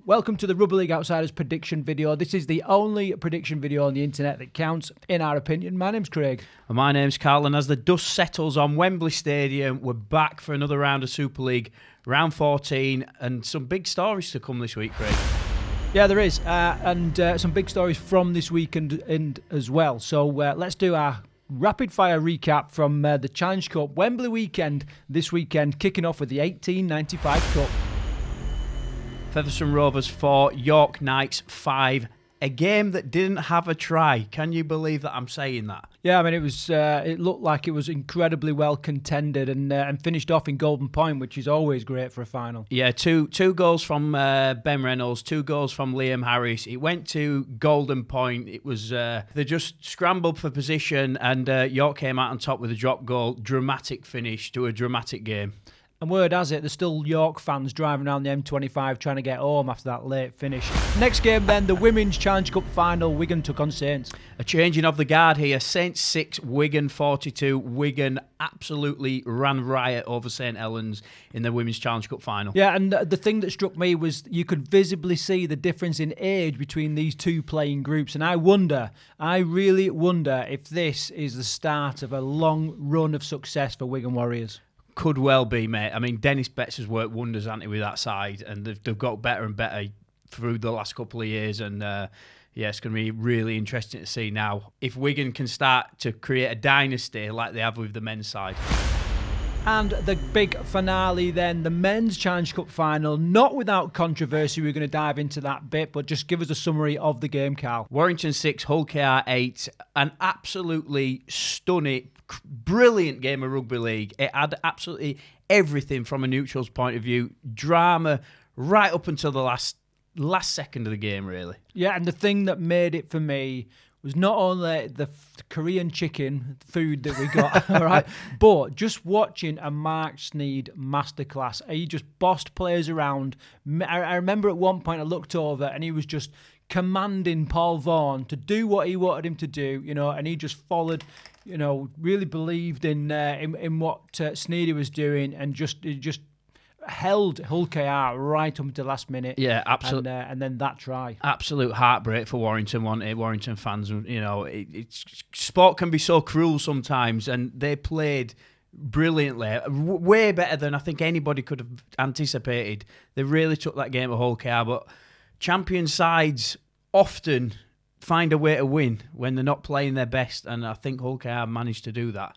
Welcome to the Rugby League Outsiders prediction video. This is the only prediction video on the internet that counts, in our opinion. My name's Craig. And my name's Karl, and as the dust settles on Wembley Stadium, we're back for another round of Super League, round 14, and some big stories to come this week, Craig. Yeah, there is, and some big stories from this weekend as well. So let's do our rapid-fire recap from the Challenge Cup Wembley weekend this weekend, kicking off with the 1895 Cup. Featherstone Rovers 4, York Knights 5. A game that didn't have a try. Can you believe that I'm saying that? Yeah, I mean, it was. It looked like it was incredibly well contended and finished off in golden point, which is always great for a final. Yeah, two goals from Ben Reynolds, 2 goals from Liam Harris. It went to golden point. It was they just scrambled for position, and York came out on top with a drop goal. Dramatic finish to a dramatic game. And word has it, there's still York fans driving around the M25 trying to get home after that late finish. Next game then, the Women's Challenge Cup final, Wigan took on Saints. A changing of the guard here. Saints 6, Wigan 42. Wigan absolutely ran riot over St Helens in the Women's Challenge Cup final. Yeah, and the thing that struck me was you could visibly see the difference in age between these two playing groups. And I really wonder if this is the start of a long run of success for Wigan Warriors. Could well be, mate. I mean, Dennis Betts has worked wonders, hasn't he, with that side, and they've got better and better through the last couple of years, and it's going to be really interesting to see now if Wigan can start to create a dynasty like they have with the men's side. And the big finale then, the Men's Challenge Cup final, not without controversy. We're going to dive into that bit, but just give us a summary of the game, Karl. Warrington 6, Hull KR 8, an absolutely stunning, brilliant game of rugby league. It had absolutely everything from a neutral's point of view. Drama right up until the last second of the game, really. Yeah, and the thing that made it for me was not only the Korean chicken food that we got, all right, but just watching a Mark Sneed masterclass. He just bossed players around. I remember at one point I looked over and he was just commanding Paul Vaughan to do what he wanted him to do, and he just followed, really believed in what Sneedy was doing, and just held Hull KR right up to the last minute. Yeah, absolutely. And then that try. Absolute heartbreak for Warrington, wasn't it? Warrington fans, sport can be so cruel sometimes, and they played brilliantly, way better than I think anybody could have anticipated. They really took that game to Hull KR, but champion sides often find a way to win when they're not playing their best, and I think Hull KR managed to do that.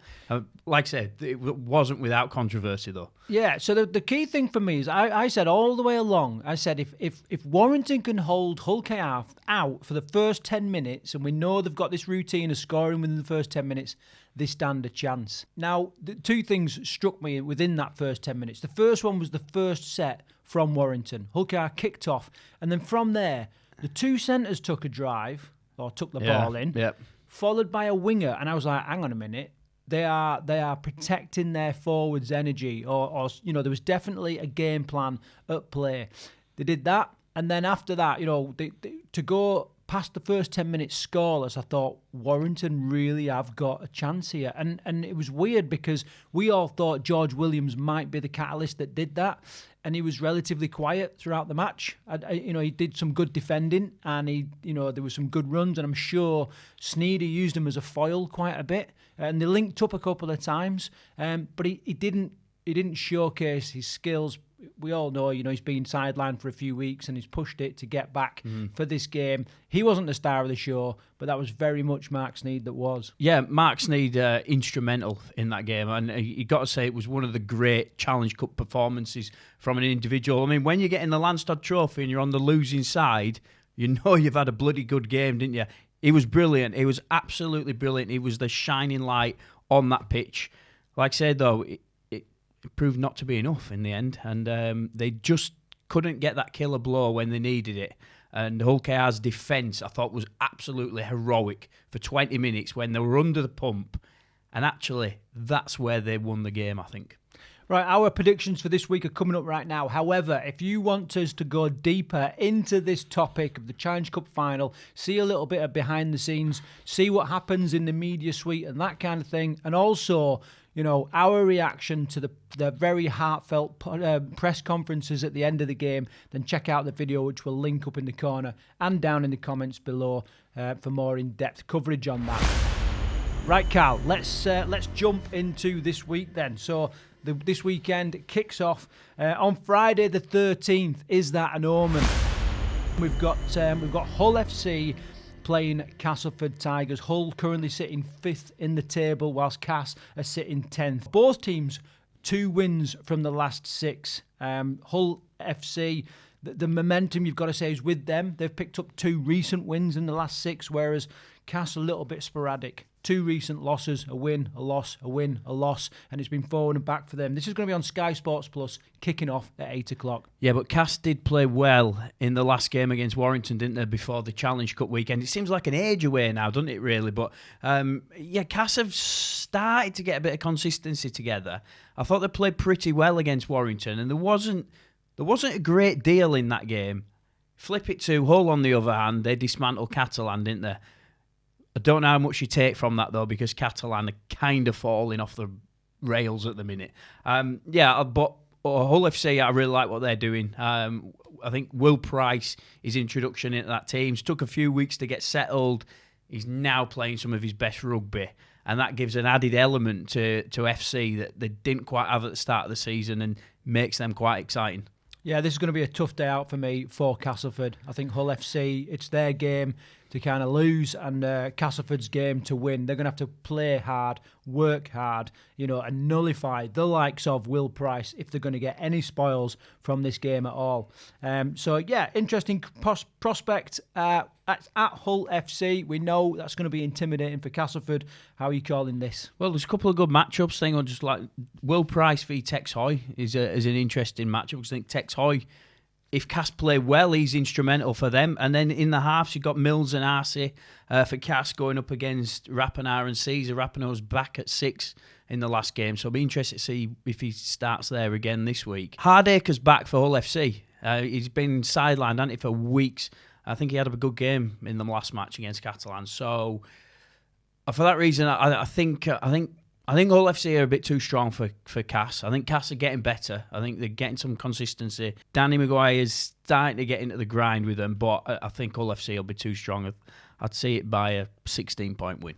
Like I said, it wasn't without controversy, though. Yeah, so the key thing for me is, I said all the way along, I said if Warrington can hold Hull KR out for the first 10 minutes, and we know they've got this routine of scoring within the first 10 minutes, they stand a chance. Now, the two things struck me within that first 10 minutes. The first one was the first set from Warrington. Hull KR kicked off, and then from there, the two centres took a drive, or took the ball in, followed by a winger, and I was like, hang on a minute, they are protecting their forwards' energy, or there was definitely a game plan at play. They did that, and then after that, to go past the first 10 minutes scoreless, I thought Warrington really have got a chance here, and it was weird because we all thought George Williams might be the catalyst that did that. And he was relatively quiet throughout the match. He did some good defending, and there were some good runs, and I'm sure Sneedy used him as a foil quite a bit. And they linked up a couple of times, but he didn't showcase his skills. We all know, he's been sidelined for a few weeks, and he's pushed it to get back for this game. He wasn't the star of the show, but that was very much Mark Sneed that was. Yeah, Mark Sneed instrumental in that game, and you got to say it was one of the great Challenge Cup performances from an individual. I mean, when you're getting the Landstad Trophy and you're on the losing side, you know you've had a bloody good game, didn't you? He was brilliant. He was absolutely brilliant. He was the shining light on that pitch. Like I said, though, it proved not to be enough in the end, and they just couldn't get that killer blow when they needed it. And Hull KR's defence, I thought, was absolutely heroic for 20 minutes when they were under the pump, and actually, that's where they won the game, I think. Right, our predictions for this week are coming up right now. However, if you want us to go deeper into this topic of the Challenge Cup final, see a little bit of behind the scenes, see what happens in the media suite and that kind of thing, and also our reaction to the very heartfelt press conferences at the end of the game, then check out the video, which we'll link up in the corner and down in the comments below for more in-depth coverage on that. Right, Karl, let's jump into this week then. So this weekend kicks off on Friday the 13th. Is that an omen? We've got Hull FC playing Castleford Tigers. Hull currently sitting 5th in the table, whilst Cass are sitting 10th. Both teams 2 wins from the last 6. Hull FC, the momentum, you've got to say, is with them. They've picked up 2 recent wins in the last 6, whereas Cass a little bit sporadic. 2 recent losses, a win, a loss, a win, a loss, and it's been forward and back for them. This is going to be on Sky Sports Plus, kicking off at 8 o'clock. Yeah, but Cass did play well in the last game against Warrington, didn't they, before the Challenge Cup weekend? It seems like an age away now, doesn't it, really? But, Cass have started to get a bit of consistency together. I thought they played pretty well against Warrington, and there wasn't a great deal in that game. Flip it to Hull, on the other hand, they dismantled Catalan, didn't they? I don't know how much you take from that, though, because Catalan are kind of falling off the rails at the minute. But Hull FC, I really like what they're doing. I think Will Price, his introduction into that team, took a few weeks to get settled. He's now playing some of his best rugby, and that gives an added element to FC that they didn't quite have at the start of the season and makes them quite exciting. Yeah, this is going to be a tough day out for me for Castleford. I think Hull FC, it's their game to kind of lose, and Castleford's game to win. They're going to have to play hard, work hard, and nullify the likes of Will Price if they're going to get any spoils from this game at all. Interesting prospect at Hull FC. We know that's going to be intimidating for Castleford. How are you calling this? Well, there's a couple of good matchups. I think just like Will Price v Tex Hoy is an interesting matchup, because I think Tex Hoy, if Cass play well, he's instrumental for them. And then in the halves, you've got Mills and Arce for Cass going up against Rappenar and Caesar. Rappenar's back at 6 in the last game, so I'll be interested to see if he starts there again this week. Hardacre's back for Hull FC. He's been sidelined, hasn't he, for weeks. I think he had a good game in the last match against Catalan. So for that reason, I think Hull FC are a bit too strong for Cass. I think Cass are getting better. I think they're getting some consistency. Danny Maguire is starting to get into the grind with them, but I think Hull FC will be too strong. I'd see it by a 16-point win.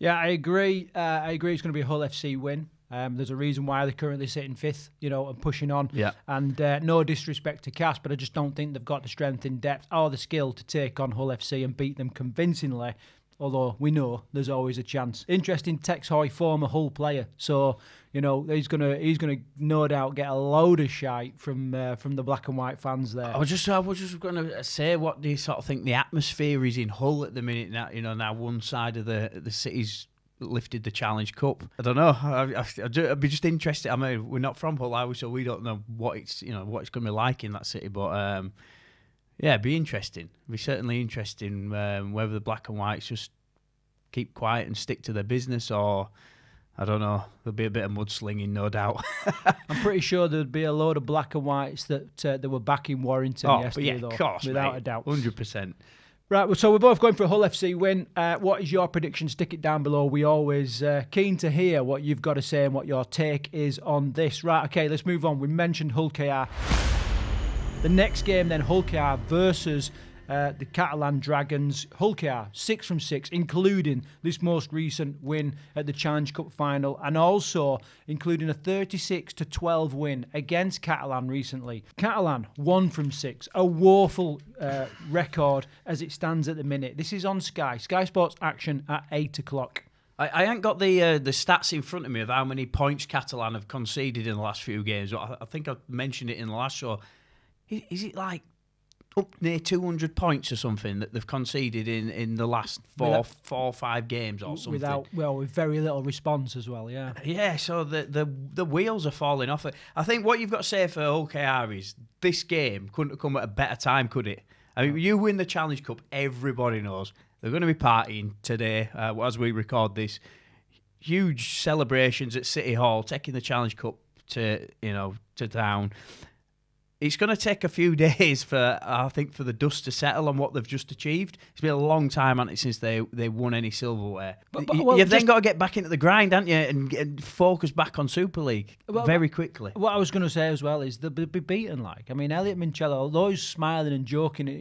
Yeah, I agree. It's going to be a Hull FC win. There's a reason why they're currently sitting 5th, and pushing on. Yeah. And no disrespect to Cass, but I just don't think they've got the strength in depth or the skill to take on Hull FC and beat them convincingly. Although we know there's always a chance. Interesting, Tex Hoy, former Hull player, so he's gonna no doubt get a load of shite from the black and white fans there. I was just gonna say, what do you sort of think the atmosphere is in Hull at the minute? Now now one side of the city's lifted the Challenge Cup. I don't know. I'd be just interested. I mean, we're not from Hull, are we? So we don't know what it's what it's gonna be like in that city, but. Yeah, it'd be interesting. It'd be certainly interesting whether the black and whites just keep quiet and stick to their business, or, I don't know, there'll be a bit of mudslinging, no doubt. I'm pretty sure there'd be a load of black and whites that were back in Warrington yesterday, though. Of course, without mate. a doubt. 100%. Right, well, so we're both going for a Hull FC win. What is your prediction? Stick it down below. We always keen to hear what you've got to say and what your take is on this. Right, okay, let's move on. We mentioned Hull KR. The next game then, Hull KR versus the Catalan Dragons. Hull KR, 6 from 6, including this most recent win at the Challenge Cup final, and also including a 36-12 win against Catalan recently. Catalan, 1 from 6, a woeful record as it stands at the minute. This is on Sky Sports Action at 8 o'clock. I ain't got the stats in front of me of how many points Catalan have conceded in the last few games. I think I mentioned it in the last show. Is it like up near 200 points or something that they've conceded in the last four or 5 games or something? With very little response as well, yeah. Yeah, so the wheels are falling off. I think what you've got to say for OKR is this game couldn't have come at a better time, could it? I mean, you win the Challenge Cup, everybody knows they're going to be partying today as we record this. Huge celebrations at City Hall, taking the Challenge Cup to town. it's going to take a few days for the dust to settle on what they've just achieved. It's been a long time, hasn't it, since they won any silverware. You've then got to get back into the grind, haven't you, and focus back on Super League very quickly. What I was going to say as well is they'll be beaten. Like, I mean, Elliot Mincello, although he's smiling and joking, and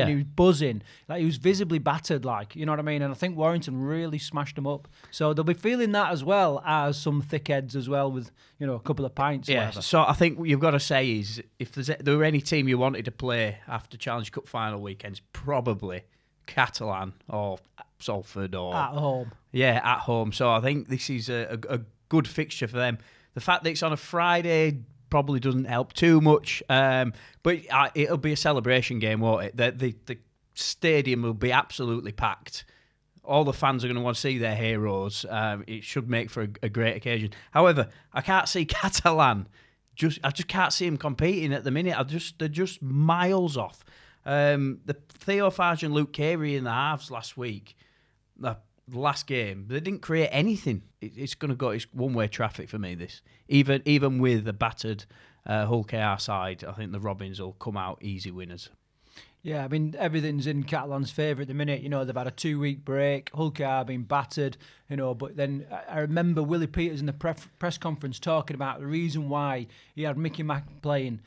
he was buzzing, like he was visibly battered. Like, you know what I mean? And I think Warrington really smashed him up. So they'll be feeling that as well as some thickheads as well with a couple of pints. Yeah. So I think what you've got to say is if there were any team you wanted to play after Challenge Cup final weekends, probably Catalan or Salford or at home. Yeah, at home. So I think this is a good fixture for them. The fact that it's on a Friday probably doesn't help too much, but it'll be a celebration game, won't it? The stadium will be absolutely packed. All the fans are going to want to see their heroes. It should make for a great occasion. However, I can't see Catalan. I just can't see him competing at the minute. They're just miles off. The Theo Farge and Luke Carey in the halves last week, the last game, they didn't create anything. It's one-way traffic for me, this. Even with a battered Hull KR side, I think the Robins will come out easy winners. Yeah, I mean, everything's in Catalan's favour at the minute. They've had a 2-week break. Hull KR been battered, but then I remember Willie Peters in the press conference talking about the reason why he had Mickey Mack playing,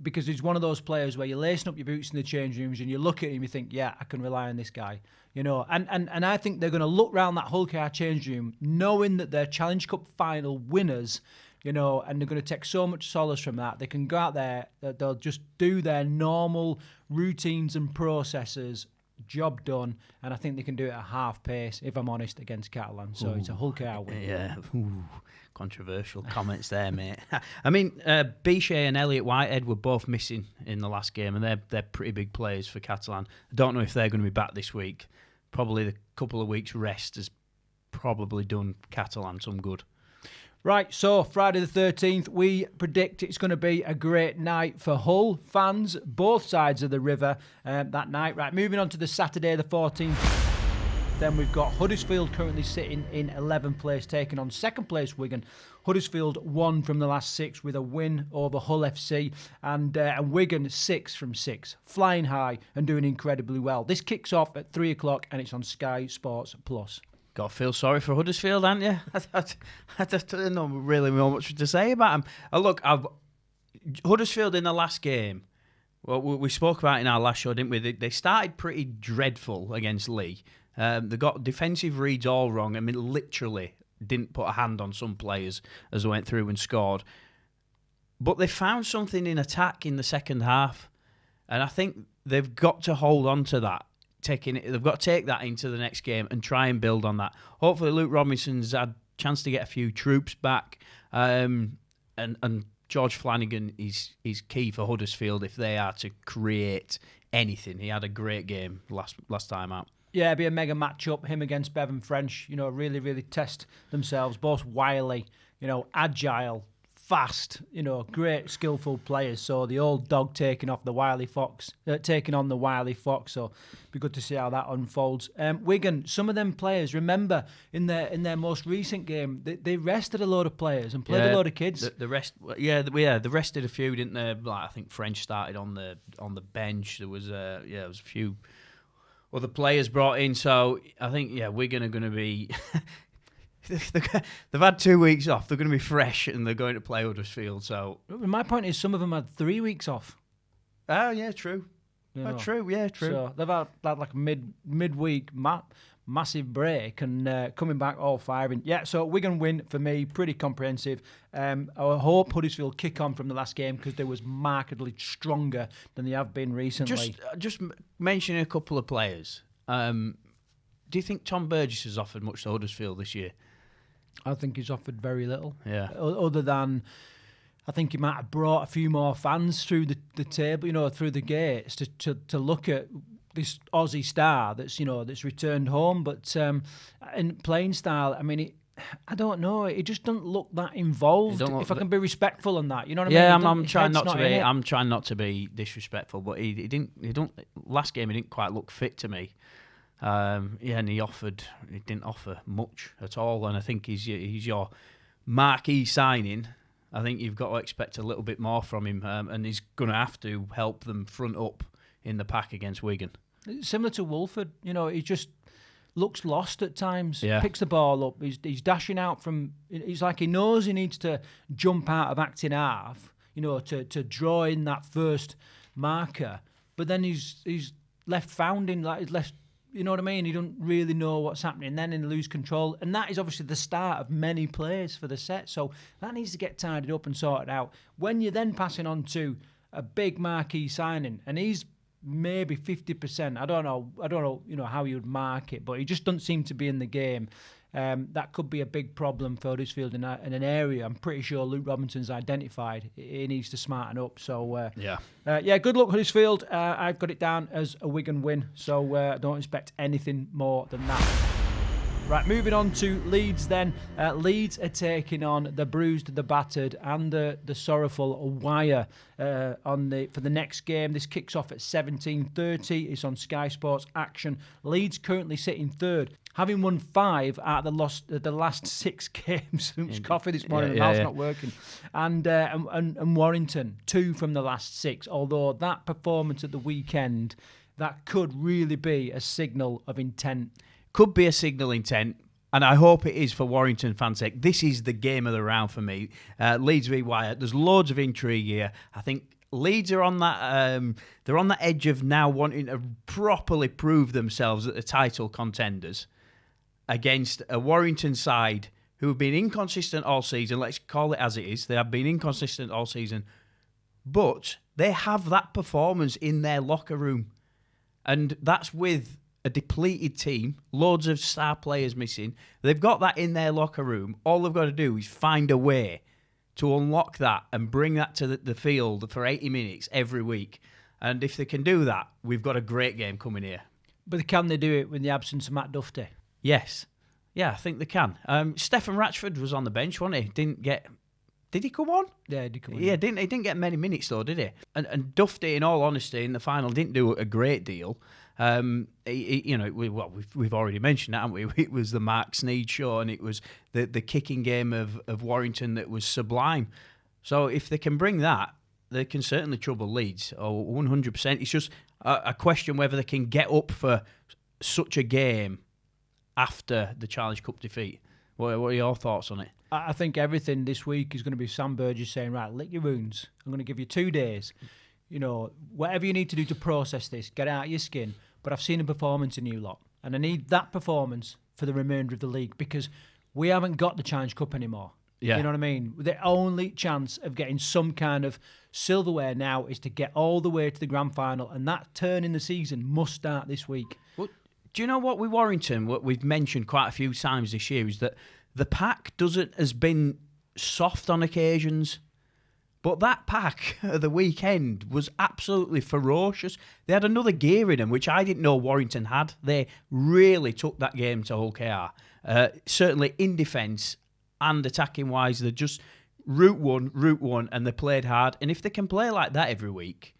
because he's one of those players where you're lacing up your boots in the change rooms and you look at him and you think, yeah, I can rely on this guy. And I think they're going to look round that Hull KR change room knowing that they're Challenge Cup final winners, and they're going to take so much solace from that. They can go out there, they'll just do their normal routines and processes, job done, and I think they can do it at half pace, if I'm honest, against Catalan. So it's a Hull KR win. Yeah, controversial comments there, mate. I mean, Bichet and Elliot Whitehead were both missing in the last game, and they're pretty big players for Catalan. I don't know if they're going to be back this week. Probably the couple of weeks' rest has probably done Catalan some good. Right, so Friday the 13th, we predict it's going to be a great night for Hull fans, both sides of the river that night. Right, moving on to the Saturday the 14th. Then we've got Huddersfield currently sitting in 11th place, taking on second place Wigan. Huddersfield won from the last 6 with a win over Hull FC, and Wigan 6 from 6, flying high and doing incredibly well. This kicks off at 3 o'clock and it's on Sky Sports Plus. Got to feel sorry for Huddersfield, haven't you? I don't know really much to say about them. Huddersfield in the last game, well, we spoke about it in our last show, didn't we? They started pretty dreadful against Leigh. They got defensive reads all wrong. I mean, literally didn't put a hand on some players as they went through and scored. But they found something in attack in the second half, and I think they've got to hold on to that. They've got to take that into the next game and try and build on that. Hopefully Luke Robinson's had a chance to get a few troops back, and George Flanagan is key for Huddersfield if they are to create anything. He had a great game last time out. Yeah, it'd be a mega matchup, him against Bevan French, really, really test themselves, both wily, agile, fast, great skillful players. So the old dog taking on the wily fox. So it'd be good to see how that unfolds. Wigan, some of them players, remember in their most recent game, they rested a load of players and played a load of kids. The rest, they rested a few, didn't they? Like, I think French started on the bench. There was a few other players brought in. So I think Wigan are going to be. They've had 2 weeks off. They're going to be fresh and they're going to play Huddersfield. So my point is, some of them had 3 weeks off. Oh yeah, true. True. Yeah, true. So they've had like a midweek massive break and coming back all firing. Yeah. So Wigan win for me, pretty comprehensive. I hope Huddersfield kick on from the last game because they was markedly stronger than they have been recently. Just mentioning a couple of players. Do you think Tom Burgess has offered much to Huddersfield this year? I think he's offered very little. Yeah. Other than, I think he might have brought a few more fans through the table, through the gates to look at this Aussie star that's returned home. But in playing style, I mean, I don't know. It just doesn't look that involved. If I can be respectful on that, you know what I mean? Yeah, I'm trying not to be. I'm trying not to be disrespectful, but he didn't. Last game, he didn't quite look fit to me. And he didn't offer much at all, and I think he's your marquee signing. I think you've got to expect a little bit more from him, and he's going to have to help them front up in the pack against Wigan. Similar to Wolford, he just looks lost at times. Yeah. Picks the ball up. He's dashing out from. He's like he knows he needs to jump out of acting half, to draw in that first marker. But then he's left founding, like he's left. You know what I mean? He don't really know what's happening. Then he lose control, and that is obviously the start of many plays for the set. So that needs to get tidied up and sorted out. When you're then passing on to a big marquee signing, and he's maybe 50%. I don't know, how you would mark it, but he just doesn't seem to be in the game. That could be a big problem for Huddersfield in an area I'm pretty sure Luke Robinson's identified. He needs to smarten up. So good luck Huddersfield. I've got it down as a Wigan win, so I don't expect anything more than that. Right, moving on to Leeds then. Leeds are taking on the bruised, the battered and the sorrowful Wire for the next game. This kicks off at 17:30. It's on Sky Sports Action. Leeds currently sitting third, having won 5 out of the last 6 games. It's coffee this morning, the mouth's not working. And Warrington, 2 from the last 6. Although that performance at the weekend, that could really be a signal of intent. Could be a signal intent, and I hope it is for Warrington fans' sake. This is the game of the round for me. Leeds v Wire. There's loads of intrigue here. I think Leeds are on that. They're on the edge of now wanting to properly prove themselves as the title contenders against a Warrington side who have been inconsistent all season. Let's call it as it is. They have been inconsistent all season, but they have that performance in their locker room, and that's with a depleted team, loads of star players missing. They've got that in their locker room. All they've got to do is find a way to unlock that and bring that to the field for 80 minutes every week. And if they can do that, we've got a great game coming here. But can they do it with the absence of Matt Duffy? Yes. Yeah, I think they can. Stefan Ratchford was on the bench, wasn't he? Did he come on? Yeah, he did come on. Yeah, he didn't get many minutes though, did he? And Duffy, in all honesty, in the final didn't do a great deal. We've already mentioned that, haven't we? It was the Mark Sneed show, and it was the kicking game of Warrington that was sublime. So if they can bring that, they can certainly trouble Leeds. 100%. It's just a question whether they can get up for such a game after the Challenge Cup defeat. What are your thoughts on it? I think everything this week is going to be Sam Burgess saying, right, lick your wounds. I'm going to give you 2 days. Whatever you need to do to process this, get out of your skin. But I've seen a performance in you lot, and I need that performance for the remainder of the league because we haven't got the Challenge Cup anymore. Yeah. You know what I mean? The only chance of getting some kind of silverware now is to get all the way to the grand final, and that turn in the season must start this week. Well, do you know what with Warrington, what we've mentioned quite a few times this year, is that the pack has been soft on occasions. But that pack at the weekend was absolutely ferocious. They had another gear in them, which I didn't know Warrington had. They really took that game to Hull KR. Certainly in defence and attacking-wise, they're just route one, and they played hard. And if they can play like that every week,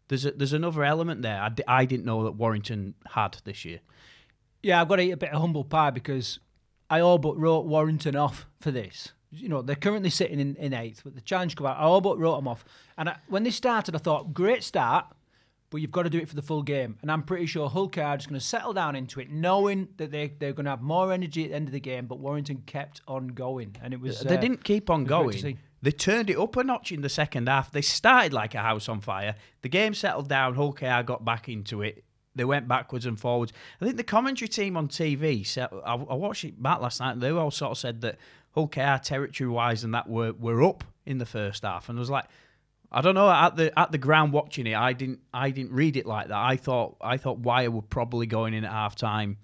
there's another element there I didn't know that Warrington had this year. Yeah, I've got to eat a bit of humble pie because I all but wrote Warrington off for this. They're currently sitting in 8th, but the Challenge Cup, I all but wrote them off. And when they started, I thought, great start, but you've got to do it for the full game. And I'm pretty sure Hull KR are just going to settle down into it, knowing that they're going to have more energy at the end of the game, but Warrington kept on going. And it was... They didn't keep on going. They turned it up a notch in the second half. They started like a house on fire. The game settled down. Hull KR got back into it. They went backwards and forwards. I think the commentary team on TV, I watched it back last night, and they all sort of said that Hull KR territory-wise and that were up in the first half. And I was like, I don't know, at the ground watching it, I didn't read it like that. I thought Wire were probably going in at half-time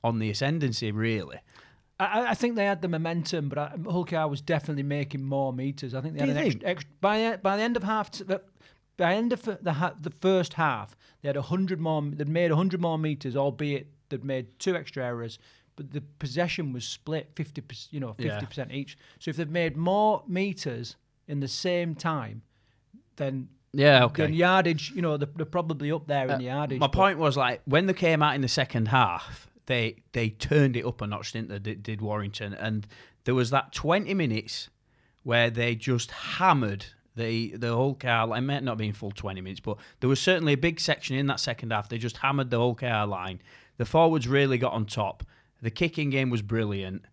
on the ascendancy, really. I think they had the momentum, but Hull KR was definitely making more metres. I think they had extra by the end of the first half, they had 100 more. They'd made 100 more metres, albeit they'd made 2 extra errors. But the possession was split 50% each. So if they've made more metres in the same time, then then yardage, they're probably up there in the yardage. My point was, like, when they came out in the second half, they turned it up a notch, didn't they? Did Warrington, and there was that 20 minutes where they just hammered the whole car line. It might not be in full 20 minutes, but there was certainly a big section in that second half. They just hammered the whole car line. The forwards really got on top. The kicking game was brilliant.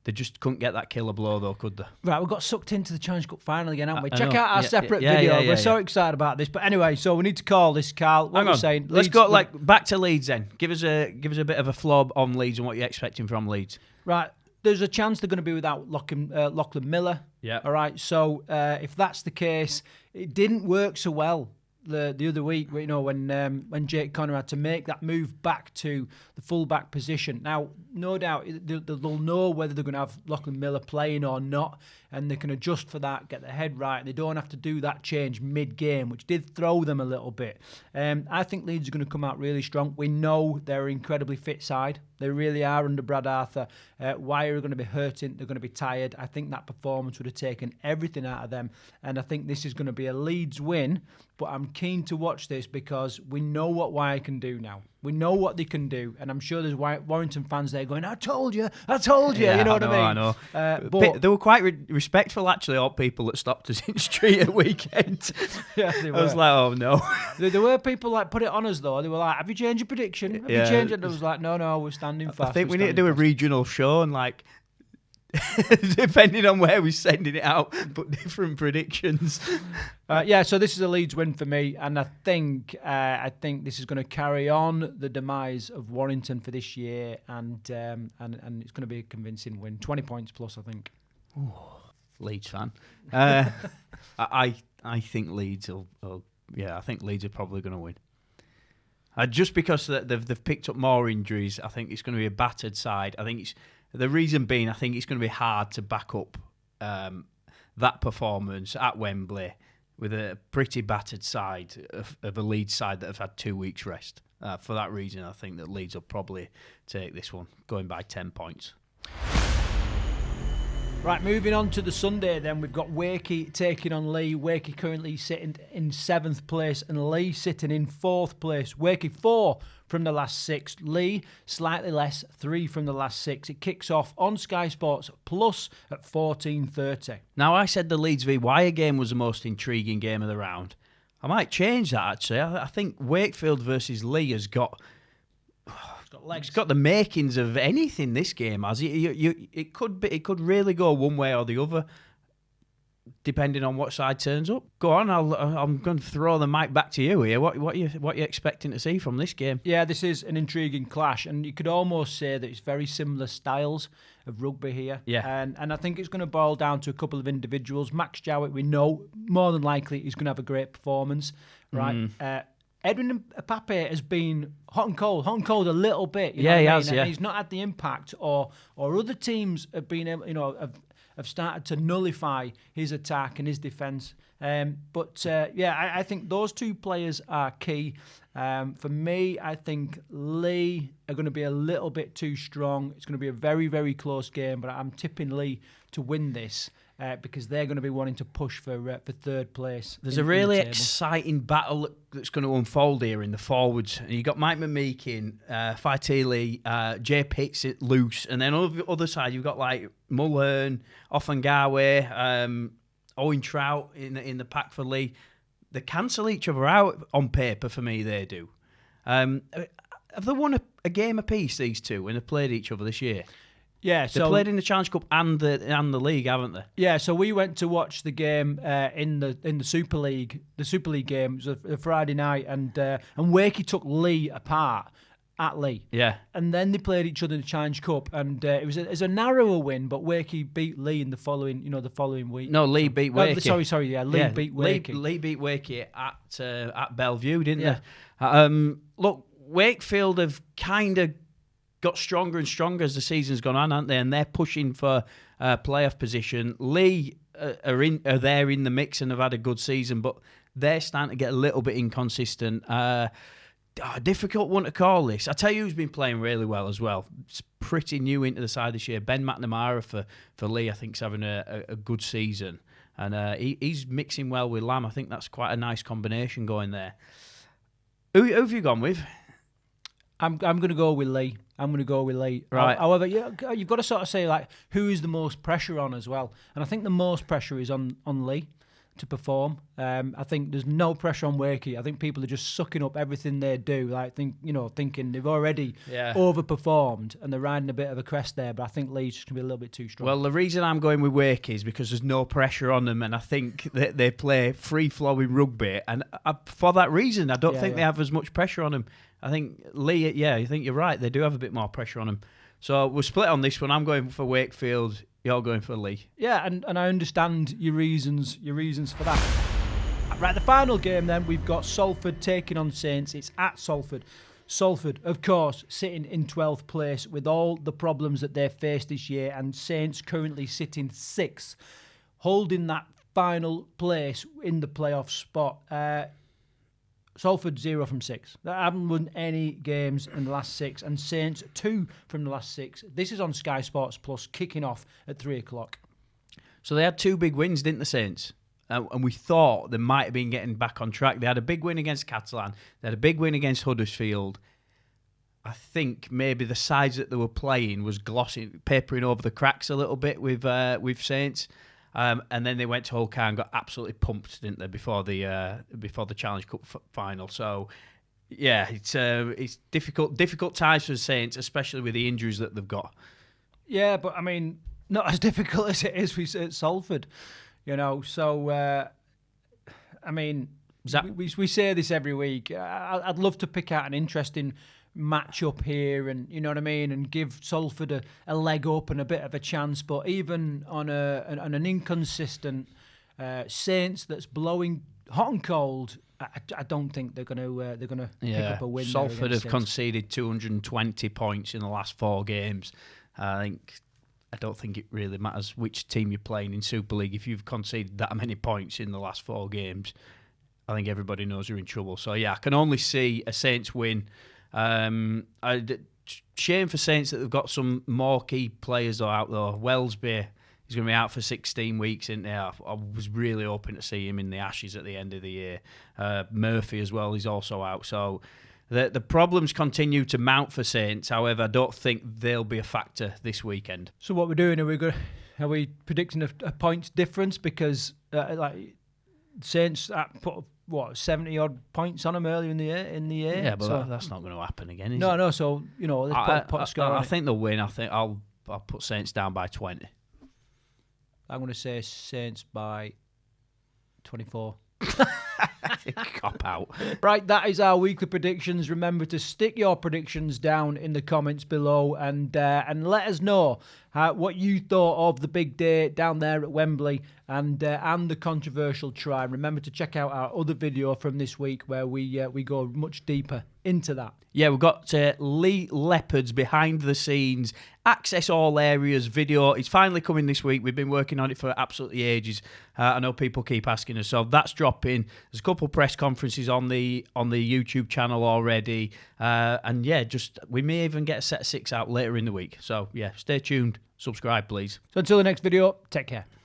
They just couldn't get that killer blow, though, could they? Right, we got sucked into the Challenge Cup final again, haven't we? I Check know. out our separate video. We're so excited about this. But anyway, so we need to call this, Karl. What we're saying. Let's go back to Leeds then. Give us a bit of a flob on Leeds and what you're expecting from Leeds. Right. There's a chance they're going to be without Lachlan Miller. Yeah. All right. So if that's the case, it didn't work so well the other week, when Jake Connor had to make that move back to the full-back position. Now, no doubt they'll know whether they're going to have Lachlan Miller playing or not, and they can adjust for that, get their head right. They don't have to do that change mid-game, which did throw them a little bit. I think Leeds are going to come out really strong. We know they're an incredibly fit side. They really are under Brad Arthur. Wire are going to be hurting. They're going to be tired. I think that performance would have taken everything out of them. And I think this is going to be a Leeds win. But I'm keen to watch this because we know what Wire can do now. We know what they can do. And I'm sure there's Warrington fans there going, I told you. Yeah, you know what I mean? I know. But they were quite respectful, actually, all people that stopped us in the street at weekend. Yeah, they were. I was like, oh, no. There were people like put it on us, though. They were like, have you changed your prediction? Have you changed it? And I was like, no, we're standing fast. I think we need to do a regional show and depending on where we're sending it out, but different predictions. So this is a Leeds win for me, and I think this is going to carry on the demise of Warrington for this year, and it's going to be a convincing win, 20 points plus, I think. Ooh, Leeds fan. I think Leeds I think Leeds are probably going to win. Just because they've picked up more injuries, I think it's going to be a battered side. I think the reason being, I think it's going to be hard to back up that performance at Wembley with a pretty battered side of a Leeds side that have had 2 weeks rest. For that reason, I think that Leeds will probably take this one, going by 10 points. Right, moving on to the Sunday then, we've got Wakey taking on Leigh. Wakey currently sitting in 7th place and Leigh sitting in 4th place. Wakey 4 from the last 6. Leigh slightly less, 3 from the last 6. It kicks off on Sky Sports Plus at 14:30. Now, I said the Leeds v Wire game was the most intriguing game of the round. I might change that, actually. I think Wakefield versus Leigh has got... It's got the makings of anything. This game has it could really go one way or the other, depending on what side turns up. Go on, I'm going to throw the mic back to you here. What are you expecting to see from this game? Yeah, this is an intriguing clash, and you could almost say that it's very similar styles of rugby here. Yeah, and I think it's going to boil down to a couple of individuals. Max Jowett, we know more than likely he's going to have a great performance, right? Edwin Pape has been hot and cold a little bit. You know he what I has. mean? Yeah, and he's not had the impact, or other teams have been able, have started to nullify his attack and his defence. I think those two players are key. For me, I think Leigh are going to be a little bit too strong. It's going to be a very, very close game, but I'm tipping Leigh to win this. Because they're going to be wanting to push for 3rd place. There's a really exciting battle that's going to unfold here in the forwards. You've got Mike McMeekin, Faitili, Jay Pitts loose, and then on the other side you've got like Mulhern, Offengawe, Owen Trout in the pack for Leigh. They cancel each other out on paper for me, they do. Have they won a game apiece, these two, when they've played each other this year? Yeah, they played in the Challenge Cup and the league, haven't they? Yeah, so we went to watch the game in the Super League. The Super League game was a Friday night, and Wakey took Leigh apart at Leigh. Yeah, and then they played each other in the Challenge Cup, and it was a narrower win, but Wakey beat Leigh in the following week. No, Leigh beat Wakey. Sorry, yeah, Leigh beat Wakey. Leigh beat Wakey at Bellevue, didn't they? Look, Wakefield have kind of got stronger and stronger as the season's gone on, aren't they? And they're pushing for playoff position. Leigh are there in the mix and have had a good season, but they're starting to get a little bit inconsistent. Difficult one to call this. I tell you who's been playing really well as well. It's pretty new into the side this year. Ben McNamara for Leigh, I think, is having a good season. And he's mixing well with Lamb. I think that's quite a nice combination going there. Who have you gone with? I'm going to go with Leigh. I'm going to go with Leigh. Right. However, you've got to sort of say, like, who is the most pressure on as well? And I think the most pressure is on Leigh to perform. I think there's no pressure on Wakey. I think people are just sucking up everything they do, thinking they've already overperformed and they're riding a bit of a crest there. But I think Leigh's just going to be a little bit too strong. Well, the reason I'm going with Wakey is because there's no pressure on them, and I think that they play free-flowing rugby, and for that reason, I don't think they have as much pressure on them. I think Leigh, I think you're right. They do have a bit more pressure on them. So we're split on this one. I'm going for Wakefield. You're going for Leigh. Yeah, and I understand your reasons for that. Right, the final game then, we've got Salford taking on Saints. It's at Salford. Salford, of course, sitting in 12th place with all the problems that they've faced this year, and Saints currently sitting 6th, holding that final place in the playoff spot. Salford 0 from 6. They haven't won any games in the last 6, and Saints 2 from the last 6. This is on Sky Sports Plus, kicking off at 3 o'clock. So they had 2 big wins, didn't the Saints? And we thought they might have been getting back on track. They had a big win against Catalan. They had a big win against Huddersfield. I think maybe the sides that they were playing was papering over the cracks a little bit with Saints. And then they went to Hull and got absolutely pumped, didn't they, before the Challenge Cup final? So, yeah, it's difficult times for the Saints, especially with the injuries that they've got. Yeah, but I mean, not as difficult as it is at Salford, So, I mean, we say this every week. I'd love to pick out an interesting match up here, and you know what I mean, and give Salford a leg up and a bit of a chance. But even on an inconsistent Saints that's blowing hot and cold, I don't think they're going to pick up a win. Salford have conceded 220 points in the last 4 games. I don't think it really matters which team you're playing in Super League. If you've conceded that many points in the last 4 games, I think everybody knows you're in trouble. So yeah, I can only see a Saints win. Shame for Saints that they've got some more key players out there. Wellesby is going to be out for 16 weeks, isn't he? I was really hoping to see him in the Ashes at the end of the year. Murphy as well, he's also out. So the problems continue to mount for Saints. However, I don't think they'll be a factor this weekend. So what we're doing, are we predicting a points difference? Because Saints put 70 odd points on them earlier in the year. Yeah, but that's not going to happen again, is it? No. So let's put a score. I think they'll win. I think I'll put Saints down by 20. I'm going to say Saints by 24. Cop out. Right, that is our weekly predictions. Remember to stick your predictions down in the comments below, and let us know what you thought of the big day down there at Wembley and the controversial try. Remember to check out our other video from this week where we go much deeper into that. Yeah, we've got Leigh Leopards behind the scenes, access all areas video. It's finally coming this week. We've been working on it for absolutely ages. I know people keep asking us, so that's dropping. There's a couple press conferences on the YouTube channel already, and yeah, we may even get a set of 6 out later in the week. So yeah, stay tuned, subscribe please. So until the next video, take care.